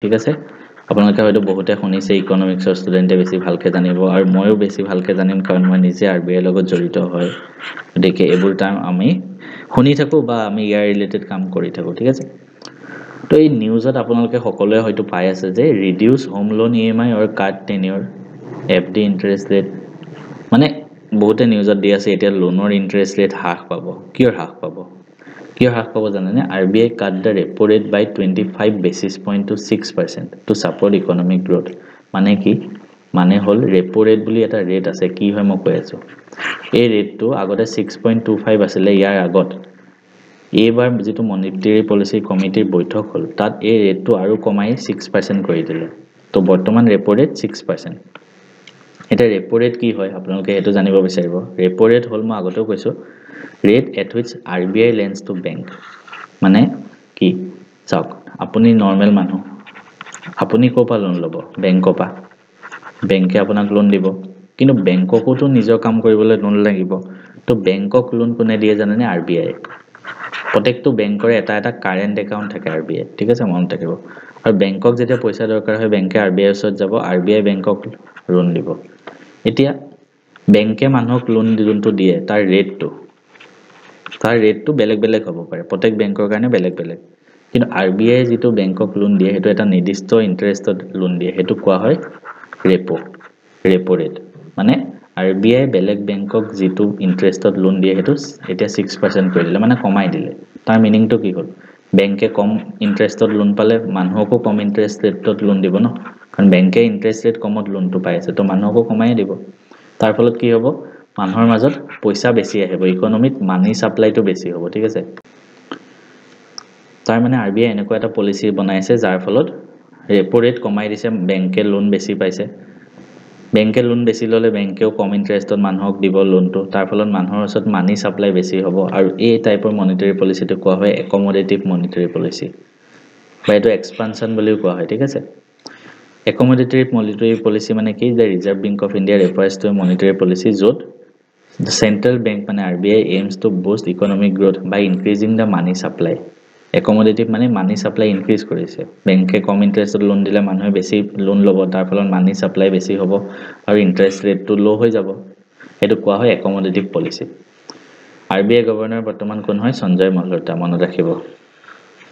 ঠিক আছে আপোনালোকে হয়তো বহুতে শুনিছে ইকনমিক্সৰ ষ্টুডেণ্টে বেছি ভালকৈ জানিব আৰু ময়ো বেছি ভালকৈ জানিম কাৰণ মই নিজে আৰবিআইৰ লগত জড়িত হয় গতিকে এইবোৰ টাইম আমি শুনি থাকোঁ বা আমি ইয়াৰ ৰিলেটেড কাম কৰি থাকোঁ ঠিক আছে তো এই নিউজত আপোনালোকে সকলোৱে হয়তো পাই আছে যে ৰিডিউচ হোম লোন ইএমআই অৰ কাট টেনিয়ৰ এফডি ইণ্টাৰেষ্ট ৰেট মানে বহুতে নিউজত দি আছে এতিয়া লোনৰ ইণ্টাৰেষ্ট ৰেট হ্ৰাস পাব কিয় হ্ৰাস পাব জানেনে RBI cut the repo rate by 25 basis point to 6% to support economic growth মানে কি মানে হল repo rate বুলি এটা ৰেট আছে কি হয় মই কৈ আছো এই ৰেটটো আগতে 6.25 আছিল ইয়াৰ আগত এইবাৰ যেটো মনিটাৰী পলিসি কমিটিৰ বৈঠক হল তাত এই ৰেটটো আৰু কমাই 6% কৰি দিলে তো বৰ্তমান repo rate 6% এটা repo rate কি হয় আপোনালোকে এটো জানিব বিচাৰিব repo rate হল মই আগতেও কৈছো rate at which RBI lends to bank মানে কি চাওক আপুনি নরমাল মানুহ আপুনি কোপা লোন লব বেংকপা বেংকে আপোনাক লোন দিব কিন্তু বেংককো তো নিজৰ কাম কৰিবলৈ লোন লাগিব তো বেংকক লোন কোনে দিয়ে জানেনে RBI প্ৰত্যেকটো বেংকৰ এটা এটা কাৰেন্ট একাউন্ট থাকে RBI ঠিক আছে মনত থাকিব আৰু বেংকক যেতিয়া পইচা দৰকাৰ হয় বেংকে RBI ওচৰত যাব RBI বেংকক লোন দিব এতিয়া বেংকে মানুহক লোন যোনটো দিয়ে তাৰ ৰেটটো বেলেগ বেলেগ হ'ব পাৰে প্ৰত্যেক বেংকৰ কাৰণে বেলেগ বেলেগ কিন্তু RBI যেটো বেংকক লোন দিয়ে হেতু এটা নিৰ্দিষ্ট ইন্টাৰেষ্টত লোন দিয়ে হেতু কোৱা হয় ৰেপো ৰেট মানে RBI বেলেগ বেংকক যেটো ইন্টাৰেষ্টত লোন দিয়ে হেতু এতিয়া 6% কৰি দিলে মানে কমাই দিলে তাৰ মিনিংটো কি হ'ল বেংকে কম ইন্টাৰেষ্টত লোন পালে মানুহকো কম ইন্টাৰেষ্ট ৰেটত লোন দিব ন কাৰণ বেংকে ইন্টাৰেষ্ট ৰেট কমত লোনটো পাই আছে তো মানুহকো কমাই দিব তাৰ ফলত কি হ'ব মানুহৰ মাজত পইচা বেছি আহিব ইকনমিত মানি সাপ্লাইটো বেছি হ'ব ঠিক আছে তাৰ মানে RBI এনেকুৱা এটা পলিসি বনাইছে যাৰ ফলত ৰেপো ৰেট কমাই দিছে বেংকে লোন বেছি পাইছে বেংকে লোন বেছি ললে বেংকেও কম ইন্টাৰেষ্টত মানুহক দিব লোনটো তাৰ ফলত মানুহৰ ওচৰত মানি সাপ্লাই বেছি হ'ব আৰু এই টাইপৰ মনিটাৰী পলিসিটো কোৱা হয় একমোডেটিভ মনিটাৰী পলিসি বা এটো এক্সপানশন বুলিও কোৱা হয় ঠিক আছে accommodative monetary policy মানে কি the reserve bank of india refers to a monetary policy jot the central bank মানে RBI aims to boost economic growth by increasing the money supply accommodative মানে money supply increase কৰিছে বেংকে কম ইন্টাৰেষ্টত loan দিলে মানুহে বেছি loan লব তাৰ ফলত মানি সাপ্লাই বেছি হ'ব আৰু ইন্টাৰেষ্ট ৰেটটো লো হৈ যাব এটো কোৱা হয় accommodative policy RBI গভৰ্ণৰ বৰ্তমান কোন হয় সঞ্জয় মলহোত্ৰা মনত ৰাখিব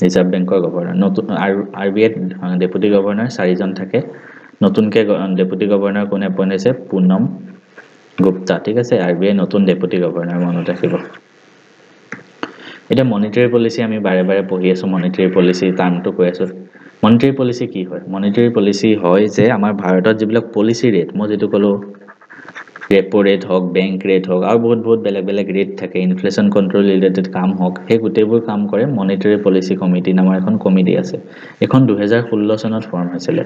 ৰিজাৰ্ভ বেংকৰ গভৰ্ণৰ নতুন RBI ডেপুটি গভৰ্ণৰ 4 জন থাকে নতুনকে ডেপুটি গভৰ্ণৰ কোনে এপইন্ট হৈছে পুনম গুপ্তা ঠিক আছে RBI নতুন ডেপুটি গভৰ্ণৰ মনত ৰাখিব এটা মনিটাৰী পলিসি আমি বাৰে বাৰে পঢ়ি আছো মনিটাৰী পলিসি টাৰ্মটো কৈ আছো মনিটাৰী পলিসি কি হয় মনিটাৰী পলিসি হয় যে আমাৰ ভাৰতত যিবিলাক পলিসি ৰেট মই যেটো কলো ৰেপো ৰেট হক বেংক ৰেট হক আৰু বহুত বেলেগ বেলেগ ৰেট থাকে ইনফ্লেশন কন্ট্ৰোল ৰিলেটেড কাম হক হে গুটেবোৰ কাম কৰে মনিটাৰী পলিসি কমিটি নামৰ এখন কমিটি আছে এখন 2016 চনত ফৰ্ম হৈছিল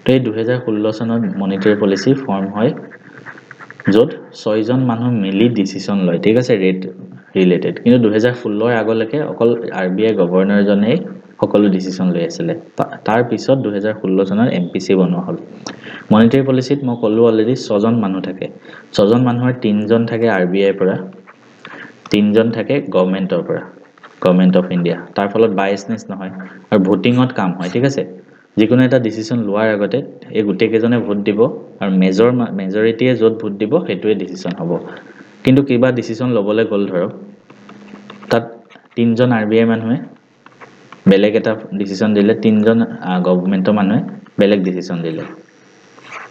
তো এই 2016 চনত মনিটাৰী পলিসি ফৰ্ম হয় যত 6 জন মানুহ মিলি ডিসিশন লয় ঠিক আছে ৰেট ৰিলেটেড কিন্তু 2016 এৰ আগলৈকে অকল RBI গভৰ্ণৰ জনে সকলো ডিসিশন লৈ আছিল তাৰ পিছত 2016 চনৰ MPC বনোৱা হল মনিটাৰী পলিসিত মই কলো অলৰেডি 6 জন মানুহ থাকে 6 জন মানুহৰ 3 জন থাকে RBI পৰা 3 জন থাকে গভৰ্নমেন্ট অফ ইন্ডিয়া তাৰ ফলত বায়াসনেস নহয় আৰু ভোটিংত কাম হয় ঠিক আছে যিকোনো এটা ডিসিশন লোৱাৰ আগতে এই গুটে কেজনে ভোট দিব আৰু মেজৰিটিয়ে যত ভোট দিব হেতুৱে ডিসিশন হ'ব কিন্তু কিবা ডিসিশন লবলৈ গল ধৰক তাত 3 জন RBI মানুহে বেলেগ এটা ডিসিশন দিলে 3 জন গভৰ্নমেন্টৰ মানুহে বেলেগ ডিসিশন দিলে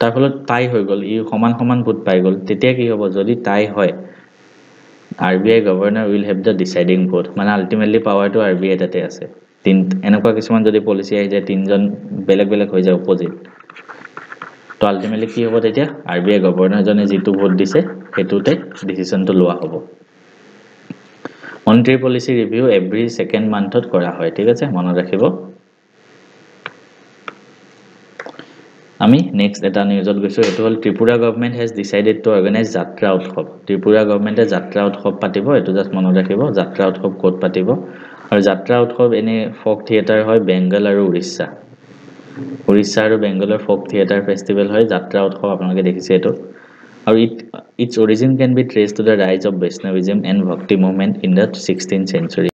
তাৰ ফলত টাই হৈ গল ই সমান ভোট পাই গল তেতিয়া কি হ'ব যদি টাই হয় RBI governor will have the deciding vote মানে ultimately power to RBI তাতে আছে এনেকুৱা কিছুমান যদি পলিসি আহি যায় 3 জন বেলেগ বেলেগ হৈ যায় অপোজিট তো ultimately কি হ'ব তেতিয়া RBI governor জনে যেটো ভোট দিছে হেতুতে ডিসিশনটো লোৱা হ'ব monetary policy review every second মান্থত কৰা হয় ঠিক আছে মনত ৰাখিব আমি নেক্সট এটা নিউজত গৈছো এটো হল Tripura government has decided to organize যাত্ৰা উৎসৱ ত্ৰিপুৰা গভৰ্নমেন্টে যাত্ৰা উৎসৱ পাতিব এটো জাস্ট মনত ৰাখিব যাত্ৰা উৎসৱ ক'ত পাতিব আৰু যাত্ৰা উৎসৱ এনে ফক থিয়েটাৰ হয় বেংগল আৰু উৰিষ্যা আৰু বেংগলৰ ফক থিয়েটাৰ ফেষ্টিভেল হয় যাত্ৰা উৎসৱ আপোনালোকে দেখিছে এটো আৰু its origin can be traced to the rise of Vaishnavism and Bhakti movement in the 16th century